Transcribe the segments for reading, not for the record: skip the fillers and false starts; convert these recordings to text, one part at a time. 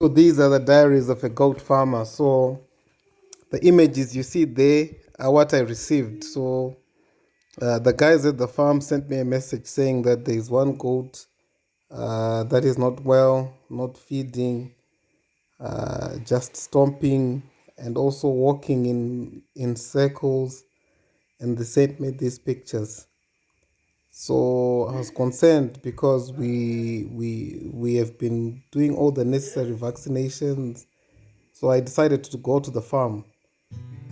So these are the diaries of a goat farmer. So the images you see there are what I received. So the guys at the farm sent me a message saying that there is one goat that is not well, not feeding, just stomping, and also walking in circles. And they sent me these pictures. So I was concerned because we have been doing all the necessary vaccinations. So I decided to go to the farm.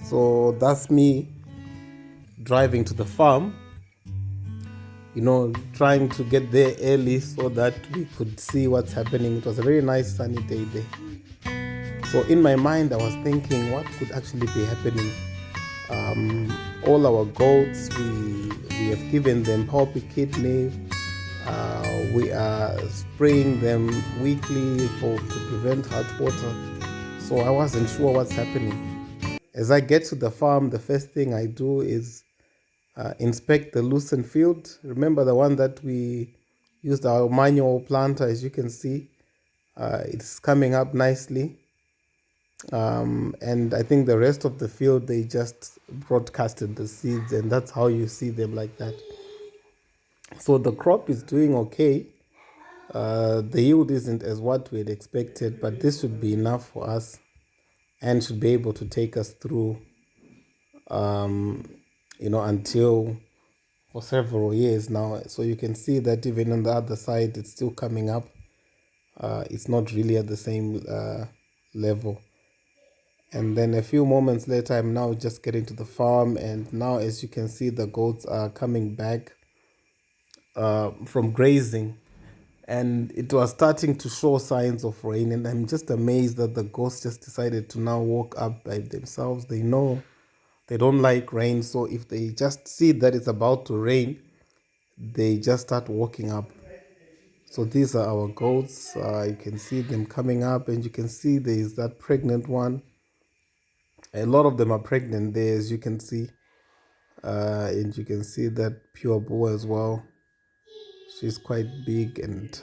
So that's me driving to the farm, trying to get there early so that we could see what's happening. It was a very nice sunny day there. So in my mind, I was thinking what could actually be happening. All our goats, we have given them healthy kidney. We are spraying them weekly to prevent heart water. So I wasn't sure what's happening. As I get to the farm, the first thing I do is inspect the loosened field. Remember the one that we used our manual planter, as you can see. It's coming up nicely. And I think the rest of the field, they just broadcasted the seeds, and that's how you see them like that. So the crop is doing okay. The yield isn't as what we had expected, but this should be enough for us and should be able to take us through, until for several years now. So you can see that even on the other side, it's still coming up. It's not really at the same level. And then a few moments later, I'm now just getting to the farm. And now, as you can see, the goats are coming back from grazing. And it was starting to show signs of rain. And I'm just amazed that the goats just decided to now walk up by themselves. They know they don't like rain. So if they just see that it's about to rain, they just start walking up. So these are our goats. You can see them coming up, and you can see there is that pregnant one. A lot of them are pregnant there, as you can see. And you can see that pure bull as well. She's quite big and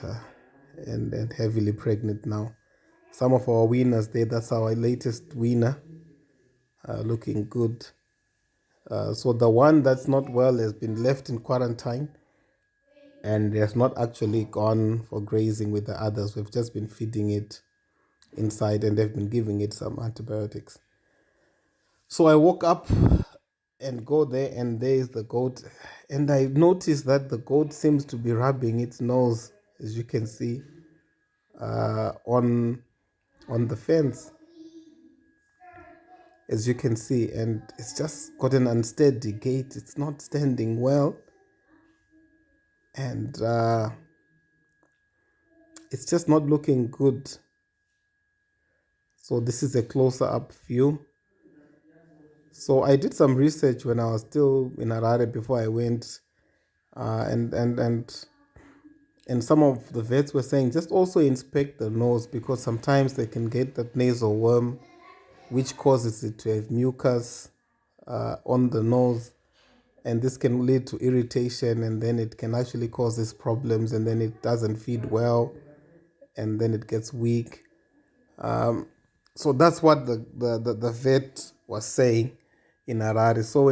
heavily pregnant now. Some of our winners there, that's our latest winner, looking good. So the one that's not well has been left in quarantine and has not actually gone for grazing with the others. We've just been feeding it inside and they've been giving it some antibiotics. So I woke up and go there, and there is the goat. And I noticed that the goat seems to be rubbing its nose, as you can see, on the fence, as you can see. And it's just got an unsteady gait. It's not standing well. And it's just not looking good. So this is a closer up view. So I did some research when I was still in Harare before I went, and some of the vets were saying just also inspect the nose, because sometimes they can get that nasal worm, which causes it to have mucus on the nose, and this can lead to irritation, and then it can actually cause these problems, and then it doesn't feed well, and then it gets weak. So that's what the vet was saying in Harare. So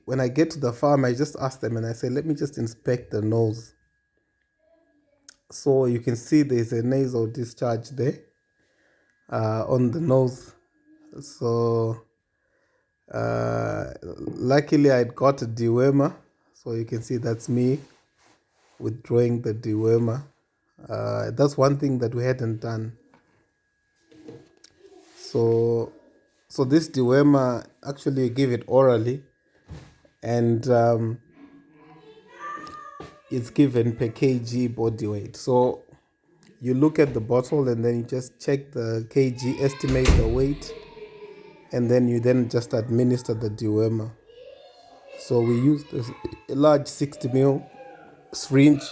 when I get to the farm, I just ask them and I say, let me just inspect the nose. So you can see there's a nasal discharge there on the nose. So luckily I got a dewormer. So you can see that's me withdrawing the dewormer. That's one thing that we hadn't done. So this dewormer, actually you give it orally, and it's given per kg body weight. So you look at the bottle and then you just check the kg, estimate the weight, and then you just administer the dewormer. So we used a large 60 ml syringe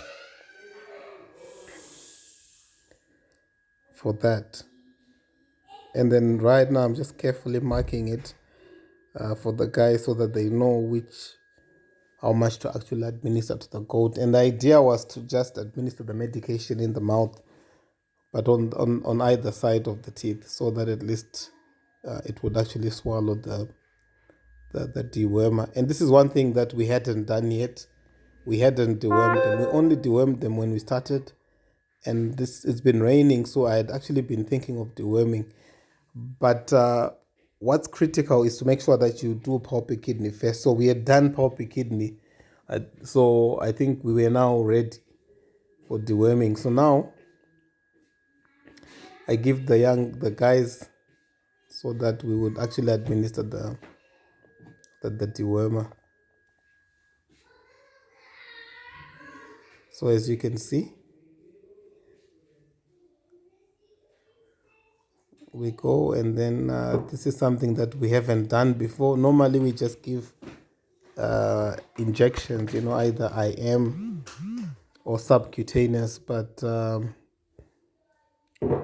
for that. And then right now I'm just carefully marking it for the guys so that they know how much to actually administer to the goat. And the idea was to just administer the medication in the mouth, but on either side of the teeth, so that at least it would actually swallow the dewormer. And this is one thing that we hadn't done yet. We hadn't dewormed them. We only dewormed them when we started. And it's been raining, so I had actually been thinking of deworming. But what's critical is to make sure that you do pulpy kidney first. So we had done pulpy kidney. So I think we were now ready for deworming. So now I give the guys so that we would actually administer the dewormer. So as you can see, we go, and then this is something that we haven't done before. Normally we just give injections, either IM or subcutaneous, but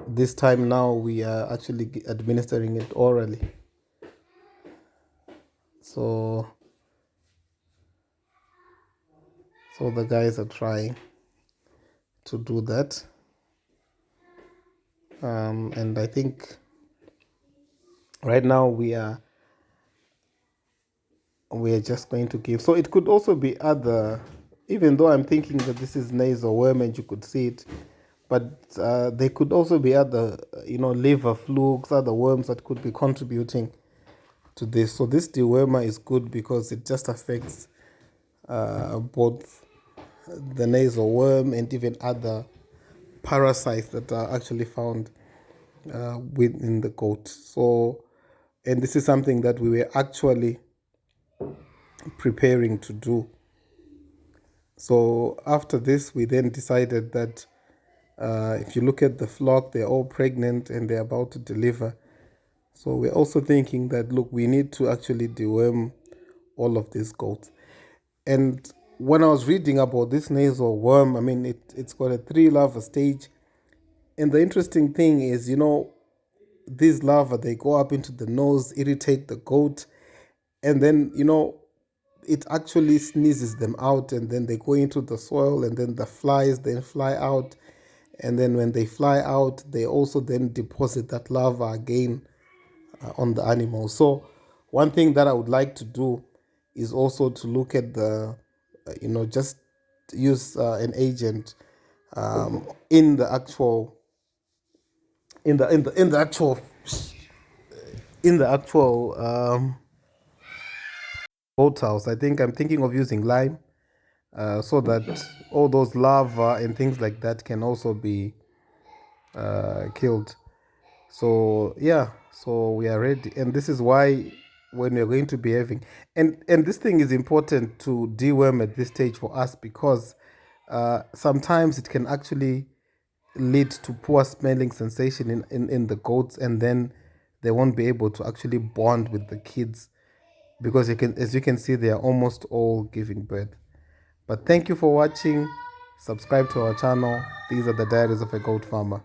this time now we are actually administering it orally. So the guys are trying to do that, and I think right now we are just going to give. So it could also be other, even though I'm thinking that this is nasal worm and you could see it, but there could also be other, liver flukes, other worms that could be contributing to this. So this dewormer is good because it just affects both the nasal worm and even other parasites that are actually found within the goat. So, and this is something that we were actually preparing to do. So after this, we then decided that if you look at the flock, they're all pregnant and they're about to deliver. So we're also thinking that, look, we need to actually deworm all of these goats. And when I was reading about this nasal worm, I mean, it's got a 3 larva stage. And the interesting thing is, these larvae, they go up into the nose, irritate the goat, and then, it actually sneezes them out, and then they go into the soil, and then the flies then fly out. And then when they fly out, they also then deposit that larva again on the animal. So one thing that I would like to do is also to look at just use an agent in the actual goat house. I think I'm thinking of using lime so that all those larvae and things like that can also be killed. So yeah, so we are ready, and this is why when we're going to be having, and this thing is important to deworm at this stage for us, because sometimes it can actually lead to poor smelling sensation in the goats, and then they won't be able to actually bond with the kids, because as you can see, they are almost all giving birth. But thank you for watching. Subscribe to our channel. These are the diaries of a goat farmer.